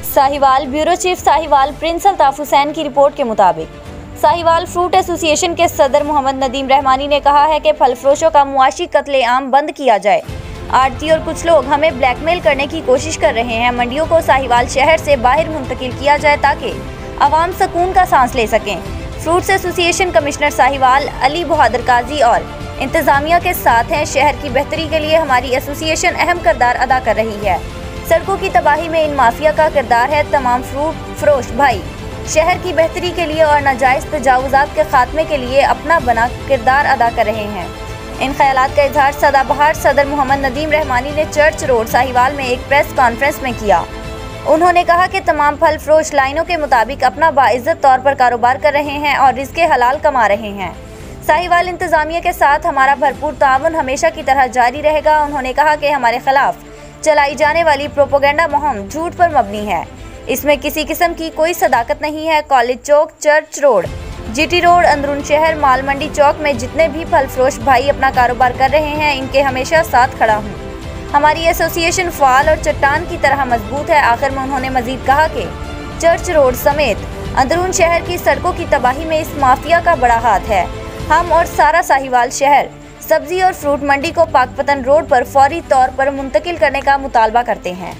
Sahiwal bureau chief Sahiwal Prince Altaf Hussain की report के मुताबिक साहिवाल फ्रूट एसोसिएशन के सदर मोहम्मद नदीम रहमानी ने कहा है कि फल फरोशों का मुआशी कत्लेआम बंद किया जाए। आड़ती और कुछ लोग हमें ब्लैकमेल करने की कोशिश कर रहे हैं। मंडियों को साहिवाल शहर से बाहर मुंतकिल किया जाए ताकि आवाम सुकून का सांस ले सकें। Fruits association commissioner Sahiwal Ali Bahadur Kazi और इंतजामिया के साथ हैं। शहर की बेहतरी के लिए हमारी एसोसिएशन अहम किरदार अदा कर रही है। सड़कों की तबाही में इन माफिया का किरदार है। तमाम फ्रूट फरोश भाई शहर की बेहतरी के लिए और नाजायज़ तजावुज़ात के खात्मे के लिए अपना बना किरदार अदा कर रहे हैं। इन ख्यालात का इजहार सदाबहार सदर मोहम्मद नदीम रहमानी ने चर्च रोड साहिवाल में एक प्रेस कॉन्फ्रेंस में किया। उन्होंने कहा कि तमाम फल फरोश लाइनों के मुताबिक अपना बाइज्जत तौर पर कारोबार कर रहे हैं और रिज़्क़े हलाल कमा रहे हैं। साहिवाल इंतजामिया के साथ हमारा भरपूर ताउन हमेशा की तरह जारी रहेगा। उन्होंने कहा कि हमारे खिलाफ चलाई जाने वाली प्रोपेगेंडा मुहिम झूठ पर मबनी है। इसमें किसी किस्म की कोई सदाकत नहीं है। कॉलेज चौक, चर्च रोड, जीटी रोड, अंदरून शहर, माल मंडी चौक में जितने भी फल फरोश भाई अपना कारोबार कर रहे हैं, इनके हमेशा साथ खड़ा हूँ। हमारी एसोसिएशन फ़ाल और चट्टान की तरह मजबूत है। आखिर में उन्होंने मजीद कहा कि चर्च रोड समेत अंदरून शहर की सड़कों की तबाही में इस माफिया का बड़ा हाथ है। हम और सारा साहिवाल शहर सब्जी और फ्रूट मंडी को पाकपतन रोड पर फौरी तौर पर मुंतकिल करने का मुतालबा करते हैं।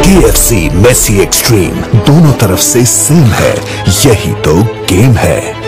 KFC मेसी एक्सट्रीम दोनों तरफ से सेम है, यही तो गेम है।